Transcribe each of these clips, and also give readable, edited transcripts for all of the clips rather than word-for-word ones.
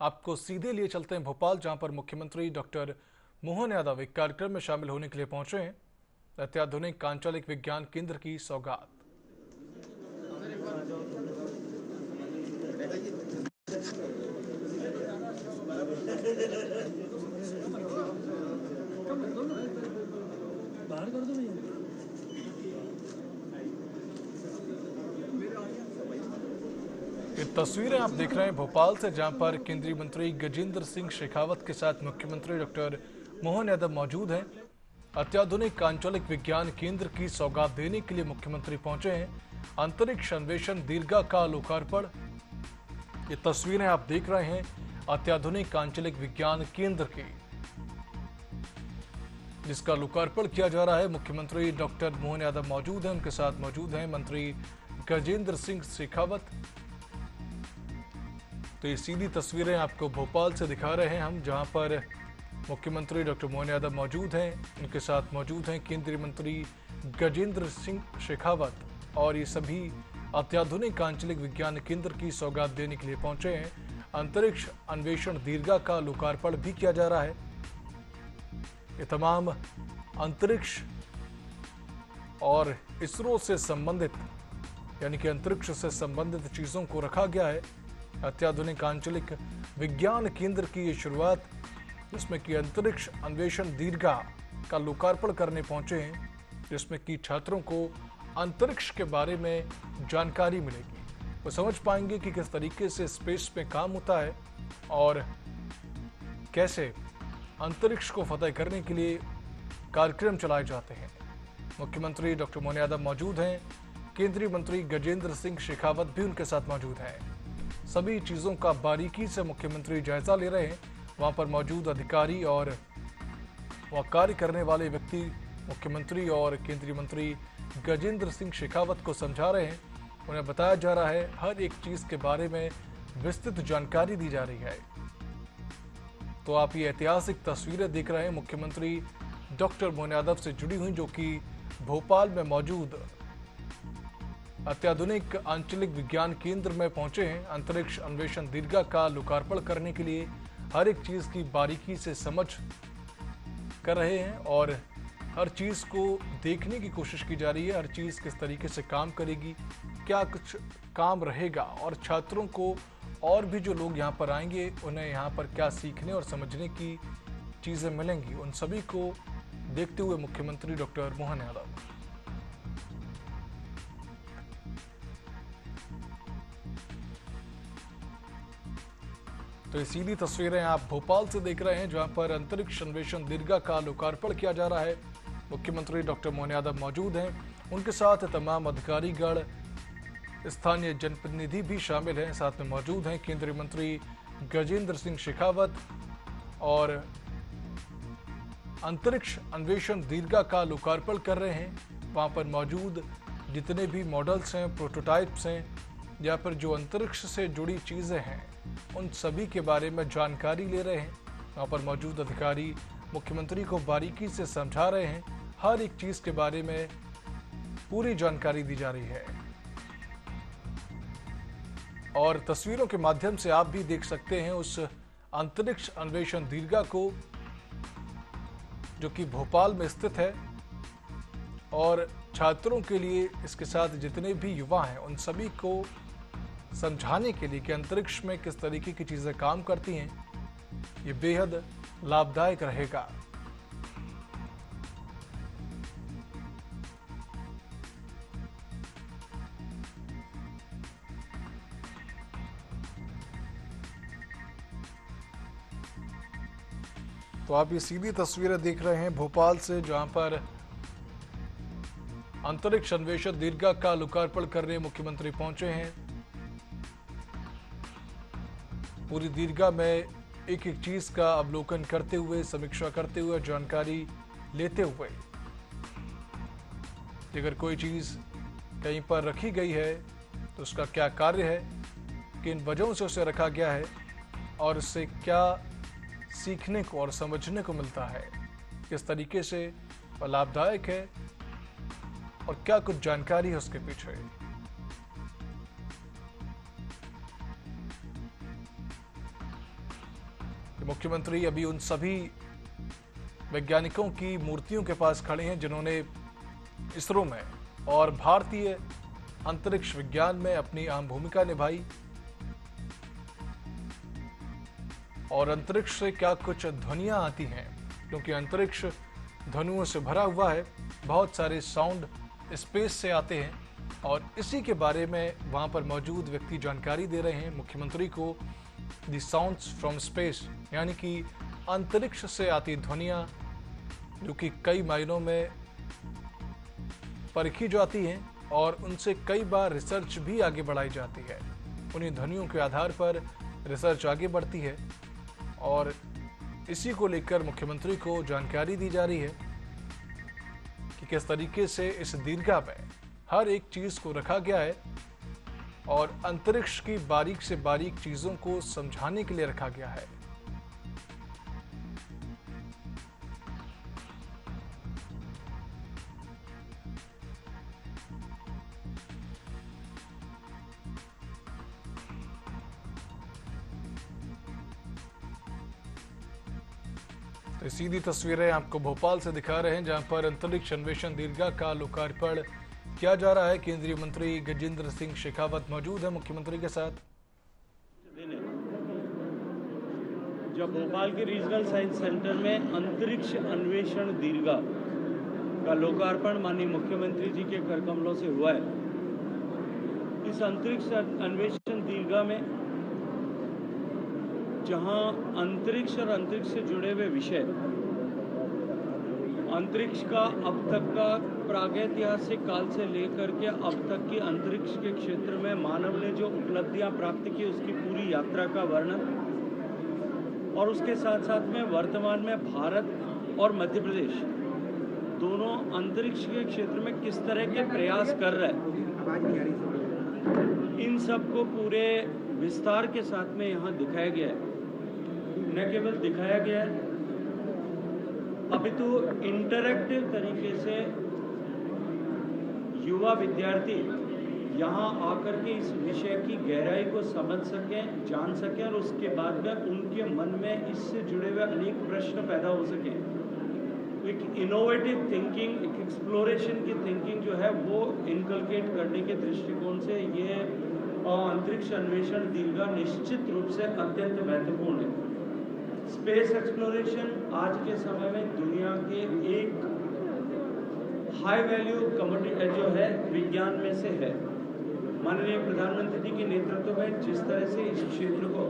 आपको सीधे लिए चलते हैं भोपाल, जहां पर मुख्यमंत्री डॉक्टर मोहन यादव एक कार्यक्रम में शामिल होने के लिए पहुंचे हैं। अत्याधुनिक आंचलिक विज्ञान केंद्र की सौगात। बाहर कर दो भैया। ये तस्वीरें आप देख रहे हैं भोपाल से, जहां पर केंद्रीय मंत्री गजेंद्र सिंह शेखावत के साथ मुख्यमंत्री डॉक्टर मोहन यादव मौजूद हैं। अत्याधुनिक आंचलिक विज्ञान केंद्र की सौगात देने के लिए मुख्यमंत्री पहुंचे हैं। अंतरिक्ष अन्वेषण दीर्घा का लोकार्पण। ये तस्वीरें आप देख रहे हैं अत्याधुनिक आंचलिक विज्ञान केंद्र की, जिसका लोकार्पण किया जा रहा है। मुख्यमंत्री डॉक्टर मोहन यादव मौजूद हैं, उनके साथ मौजूद हैं मंत्री गजेंद्र सिंह शेखावत। तो ये सीधी तस्वीरें आपको भोपाल से दिखा रहे हैं हम, जहां पर मुख्यमंत्री डॉक्टर मोहन यादव मौजूद हैं, उनके साथ मौजूद हैं केंद्रीय मंत्री गजेंद्र सिंह शेखावत, और ये सभी अत्याधुनिक आंचलिक विज्ञान केंद्र की सौगात देने के लिए पहुंचे हैं। अंतरिक्ष अन्वेषण दीर्घा का लोकार्पण भी किया जा रहा है। ये तमाम अंतरिक्ष और इसरो से संबंधित, यानी कि अंतरिक्ष से संबंधित चीजों को रखा गया है। अत्याधुनिक आंचलिक विज्ञान केंद्र की ये शुरुआत, जिसमें कि अंतरिक्ष अन्वेषण दीर्घा का लोकार्पण करने पहुंचे हैं, जिसमें कि छात्रों को अंतरिक्ष के बारे में जानकारी मिलेगी। वो समझ पाएंगे कि किस तरीके से स्पेस में काम होता है और कैसे अंतरिक्ष को फतेह करने के लिए कार्यक्रम चलाए जाते हैं। मुख्यमंत्री डॉक्टर मोहन यादव मौजूद हैं, केंद्रीय मंत्री गजेंद्र सिंह शेखावत भी उनके साथ मौजूद हैं। सभी चीजों का बारीकी से मुख्यमंत्री जायजा ले रहे हैं। वहां पर मौजूद अधिकारी और वह कार्य करने वाले व्यक्ति मुख्यमंत्री और केंद्रीय मंत्री गजेंद्र सिंह शेखावत को समझा रहे हैं। उन्हें बताया जा रहा है, हर एक चीज के बारे में विस्तृत जानकारी दी जा रही है। तो आप ये ऐतिहासिक तस्वीरें देख रहे हैं मुख्यमंत्री डॉक्टर मोहन यादव से जुड़ी हुई, जो कि भोपाल में मौजूद अत्याधुनिक आंचलिक विज्ञान केंद्र में पहुंचे हैं। अंतरिक्ष अन्वेषण दीर्घा का लोकार्पण करने के लिए हर एक चीज की बारीकी से समझ कर रहे हैं और हर चीज को देखने की कोशिश की जा रही है। हर चीज किस तरीके से काम करेगी, क्या कुछ काम रहेगा, और छात्रों को और भी जो लोग यहाँ पर आएंगे उन्हें यहाँ पर क्या सीखने और समझने की चीजें मिलेंगी, उन सभी को देखते हुए मुख्यमंत्री डॉक्टर मोहन यादव। तो ये सीधी तस्वीरें आप भोपाल से देख रहे हैं, जहां पर अंतरिक्ष अन्वेषण दीर्घा का लोकार्पण किया जा रहा है। मुख्यमंत्री डॉक्टर मोहन यादव मौजूद हैं, उनके साथ तमाम अधिकारीगण, स्थानीय जनप्रतिनिधि भी शामिल हैं। साथ में मौजूद हैं केंद्रीय मंत्री गजेंद्र सिंह शेखावत, और अंतरिक्ष अन्वेषण दीर्घा का लोकार्पण कर रहे हैं। वहां पर मौजूद जितने भी मॉडल्स हैं, प्रोटोटाइप्स हैं, या फिर जो अंतरिक्ष से जुड़ी चीजें हैं, उन सभी के बारे में जानकारी ले रहे हैं। वहां पर मौजूद अधिकारी मुख्यमंत्री को बारीकी से समझा रहे हैं। हर एक चीज के बारे में पूरी जानकारी दी जा रही है, और तस्वीरों के माध्यम से आप भी देख सकते हैं उस अंतरिक्ष अन्वेषण दीर्घा को, जो कि भोपाल में स्थित है। और छात्रों के लिए, इसके साथ जितने भी युवा हैं, उन सभी को समझाने के लिए कि अंतरिक्ष में किस तरीके की चीजें काम करती हैं, ये बेहद लाभदायक रहेगा। तो आप ये सीधी तस्वीरें देख रहे हैं भोपाल से, जहां पर अंतरिक्ष अन्वेषण दीर्घा का लोकार्पण करने मुख्यमंत्री पहुंचे हैं। पूरी दीर्घा में एक एक चीज का अवलोकन करते हुए, समीक्षा करते हुए, जानकारी लेते हुए, अगर कोई चीज कहीं पर रखी गई है तो उसका क्या कार्य है, किन वजहों से उसे रखा गया है, और इससे क्या सीखने को और समझने को मिलता है, किस तरीके से वह लाभदायक है, और क्या कुछ जानकारी है उसके पीछे। मुख्यमंत्री अभी उन सभी वैज्ञानिकों की मूर्तियों के पास खड़े हैं जिन्होंने इसरो में और भारतीय अंतरिक्ष विज्ञान में अपनी अहम भूमिका निभाई। और अंतरिक्ष से क्या कुछ ध्वनियां आती हैं, क्योंकि अंतरिक्ष ध्वनियों से भरा हुआ है, बहुत सारे साउंड स्पेस से आते हैं और इसी के बारे में वहां पर मौजूद व्यक्ति जानकारी दे रहे हैं मुख्यमंत्री को। दी साउंड्स फ्रॉम स्पेस, यानी कि अंतरिक्ष से आती ध्वनियां जो कि कई मायनों में परखी जाती हैं और उनसे कई बार रिसर्च भी आगे बढ़ाई जाती है। उन्हीं ध्वनियों के आधार पर रिसर्च आगे बढ़ती है और इसी को लेकर मुख्यमंत्री को जानकारी दी जा रही है कि किस तरीके से इस दीर्घा में हर एक चीज को रखा गया है और अंतरिक्ष की बारीक से बारीक चीजों को समझाने के लिए रखा गया है। तो सीधी तस्वीरें आपको भोपाल से दिखा रहे हैं, जहां पर अंतरिक्ष अन्वेषण दीर्घा का लोकार्पण किया जा रहा है। केंद्रीय मंत्री गजेंद्र सिंह शेखावत मौजूद है मुख्यमंत्री के साथ। जब भोपाल के रीजनल साइंस सेंटर में अंतरिक्ष अन्वेषण दीर्घा का लोकार्पण माननीय मुख्यमंत्री जी के कर कमलों से हुआ है, इस अंतरिक्ष अन्वेषण दीर्घा में जहां अंतरिक्ष और अंतरिक्ष से जुड़े हुए विषय, अंतरिक्ष का अब तक का प्रागैतिहासिक काल से लेकर के अब तक की अंतरिक्ष के क्षेत्र में मानव ने जो उपलब्धियां प्राप्त की उसकी पूरी यात्रा का वर्णन, और उसके साथ साथ में वर्तमान में भारत और मध्य प्रदेश दोनों अंतरिक्ष के क्षेत्र में किस तरह के प्रयास कर रहे हैं, इन सब को पूरे विस्तार के साथ में यहाँ दिखाया गया है। न केवल दिखाया गया है, अभी तो इंटरैक्टिव तरीके से युवा विद्यार्थी यहाँ आकर के इस विषय की गहराई को समझ सकें, जान सकें और उसके बाद में उनके मन में इससे जुड़े हुए अनेक प्रश्न पैदा हो सकें। एक इनोवेटिव थिंकिंग, एक एक्सप्लोरेशन की थिंकिंग जो है वो इनकलकेट करने के दृष्टिकोण से ये अंतरिक्ष अन्वेषण दीर्घा निश्चित रूप से अत्यंत महत्वपूर्ण है। स्पेस एक्सप्लोरेशन आज के समय में दुनिया के एक हाई वैल्यू कमोडिटी जो है विज्ञान में से है। माननीय प्रधानमंत्री जी के नेतृत्व में जिस तरह से इस क्षेत्र को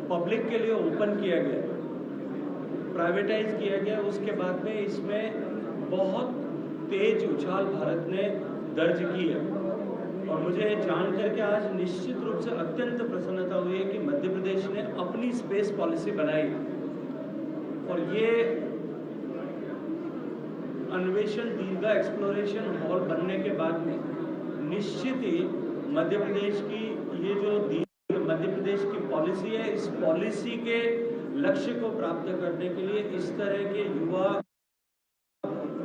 पब्लिक के लिए ओपन किया गया, प्राइवेटाइज किया गया, उसके बाद में इसमें बहुत तेज उछाल भारत ने दर्ज की है। और मुझे जान करके आज निश्चित रूप से अत्यंत प्रसन्नता हुई है कि मध्य प्रदेश ने अपनी स्पेस पॉलिसी बनाई और ये अन्वेषण दीर्घा एक्सप्लोरेशन हॉल बनने के बाद में निश्चित ही मध्य प्रदेश की ये जो मध्य प्रदेश की पॉलिसी है, इस पॉलिसी के लक्ष्य को प्राप्त करने के लिए, इस तरह के युवा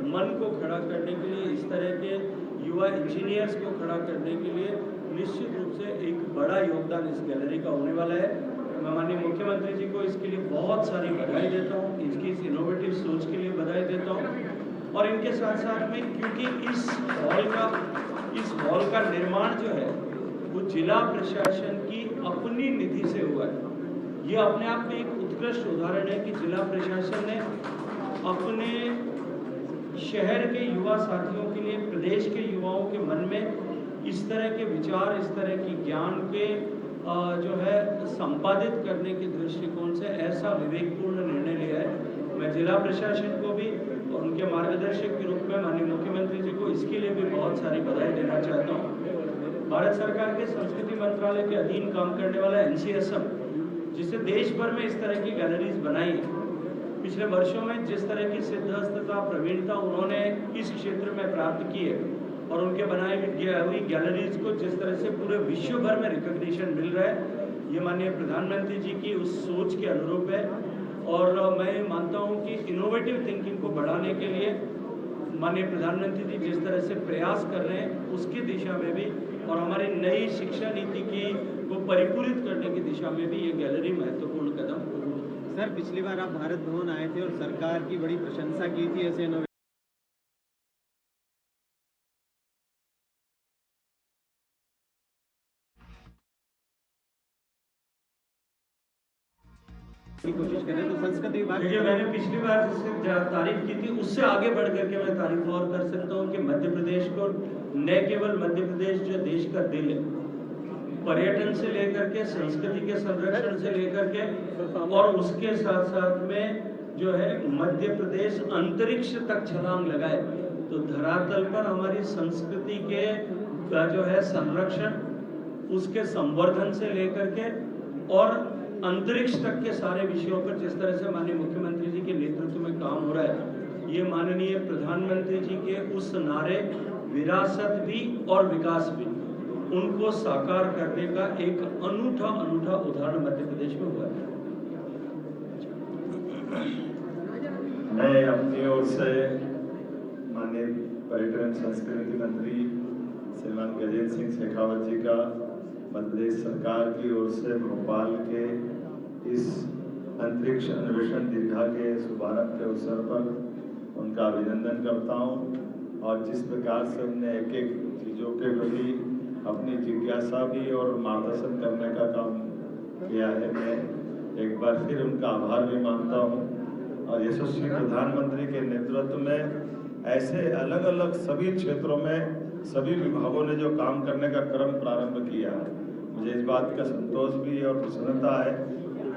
मन को खड़ा करने के लिए, इस तरह के युवा इंजीनियर्स को खड़ा करने के लिए निश्चित रूप से एक बड़ा योगदान इस गैलरी का होने वाला है। मैं माननीय मुख्यमंत्री जी को इसके लिए बहुत सारी बधाई देता हूँ, इसकी इस इनोवेटिव सोच के लिए बधाई देता हूँ। और इनके साथ साथ में क्योंकि इस हॉल का निर्माण जो है वो जिला प्रशासन की अपनी निधि से हुआ है। ये अपने आप में एक उत्कृष्ट उदाहरण है कि जिला प्रशासन ने अपने शहर के युवा साथियों के लिए, प्रदेश के युवाओं के मन में इस तरह के विचार, इस तरह की ज्ञान के जो है संपादित करने के दृष्टिकोण से ऐसा विवेकपूर्ण निर्णय लिया है। मैं जिला प्रशासन को भी और उनके मार्गदर्शक के रूप में माननीय मुख्यमंत्री जी को इसके लिए भी बहुत सारी बधाई देना चाहता हूँ। भारत सरकार के संस्कृति मंत्रालय के अधीन काम करने वाला NCSM, जिसे देश भर में इस तरह की गैलरीज बनाई है, पिछले वर्षों में जिस तरह की सिद्धहस्तता, प्रवीणता उन्होंने इस क्षेत्र में प्राप्त की है और उनके बनाई हुई गैलरीज को जिस तरह से पूरे विश्व भर में रिकॉग्निशन मिल रहा है, ये माननीय प्रधानमंत्री जी की उस सोच के अनुरूप है। और मैं मानता हूँ कि इनोवेटिव थिंकिंग को बढ़ाने के लिए माननीय प्रधानमंत्री जी जिस तरह से प्रयास कर रहे हैं उसकी दिशा में भी, और हमारी नई शिक्षा नीति की को परिपूरित करने की दिशा में भी ये गैलरी महत्वपूर्ण कदम होगी। सर, पिछली बार आप भारत भवन आए थे और सरकार की बड़ी प्रशंसा की थी ऐसे की कोशिश करें तो संस्कृति विभाग देखिए, मैंने पिछली बार जिससे तारीफ की थी उससे आगे बढ़ करके मैं तारीफ और कर सकता हूँ कि मध्य प्रदेश को न केवल मध्य प्रदेश जो देश का दिल है, पर्यटन से लेकर के संस्कृति के संरक्षण से लेकर के और उसके साथ साथ में जो है मध्य प्रदेश अंतरिक्ष तक छलांग लगाए, तो धरातल पर हमारी संस्कृति के जो है संरक्षण, उसके संवर्धन से लेकर के और अंतरिक्ष तक के सारे विषयों पर जिस तरह से माननीय मुख्यमंत्री जी के नेतृत्व में काम हो रहा है, ये माननीय प्रधानमंत्री जी के उस नारे विरासत भी और विकास भी, उनको साकार करने का एक अनूठा उदाहरण मध्य प्रदेश में हुआ है। मैं अपनी ओर से माननीय पर्यटन संस्कृति मंत्री श्रीमान गजेंद्र सिंह शेखावत जी का मध्य प्रदेश सरकार की ओर से भोपाल के इस अंतरिक्ष अन्वेषण दीर्घा के शुभारंभ के अवसर पर उनका अभिनंदन करता हूं। और जिस प्रकार से उन्होंने एक एक चीज़ों के प्रति अपनी जिज्ञासा भी और मार्गदर्शन करने का काम किया है, मैं एक बार फिर उनका आभार भी मानता हूं। और यशस्वी प्रधानमंत्री के नेतृत्व में ऐसे अलग अलग सभी क्षेत्रों में सभी विभागों ने जो काम करने का क्रम प्रारंभ किया, मुझे इस बात का संतोष भी और प्रसन्नता है।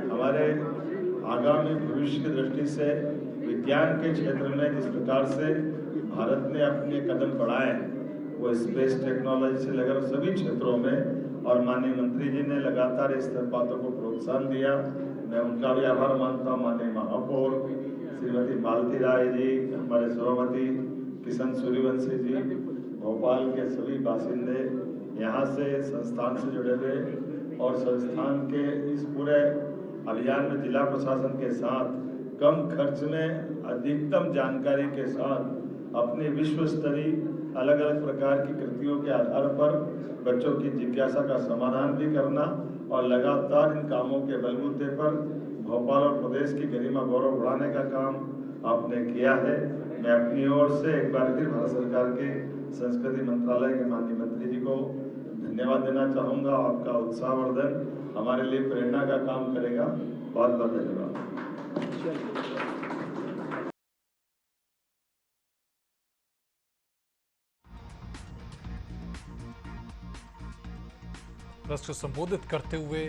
हमारे आगामी भविष्य की दृष्टि से विज्ञान के क्षेत्र में जिस प्रकार से भारत ने अपने कदम बढ़ाए, वो स्पेस टेक्नोलॉजी से लेकर सभी क्षेत्रों में, और माननीय मंत्री जी ने लगातार इस बातों को प्रोत्साहन दिया, मैं उनका भी आभार मानता हूँ। माननीय महापौर श्रीमती मालती राय जी, हमारे सभापति किशन सूर्यवंशी जी, भोपाल के सभी बासिंदे, यहाँ से संस्थान से जुड़े हुए और संस्थान के इस पूरे अभियान में जिला प्रशासन के साथ कम खर्च में अधिकतम जानकारी के साथ अपने विश्व स्तरीय अलग अलग प्रकार की कृतियों के आधार पर बच्चों की जिज्ञासा का समाधान भी करना और लगातार इन कामों के बलबूते पर भोपाल और प्रदेश की गरिमा गौरव बढ़ाने का काम आपने किया है। मैं अपनी ओर से एक बार फिर भारत सरकार के संस्कृति मंत्रालय के माननीय मंत्री जी को धन्यवाद देना चाहूँगा। आपका उत्साहवर्धन हमारे लिए प्रेरणा का काम करेगा। बहुत बहुत धन्यवाद। राष्ट्र संबोधित करते हुए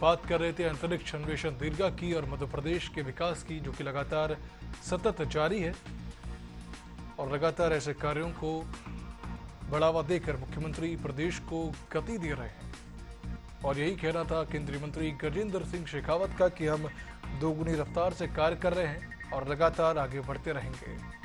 बात कर रहे थे अंतरिक्ष अन्वेषण दीर्घा की और मध्य प्रदेश के विकास की, जो कि लगातार सतत जारी है और लगातार ऐसे कार्यों को बढ़ावा देकर मुख्यमंत्री प्रदेश को गति दे रहे हैं। और यही कहना था केंद्रीय मंत्री गजेंद्र सिंह शेखावत का कि हम दोगुनी रफ्तार से कार्य कर रहे हैं और लगातार आगे बढ़ते रहेंगे।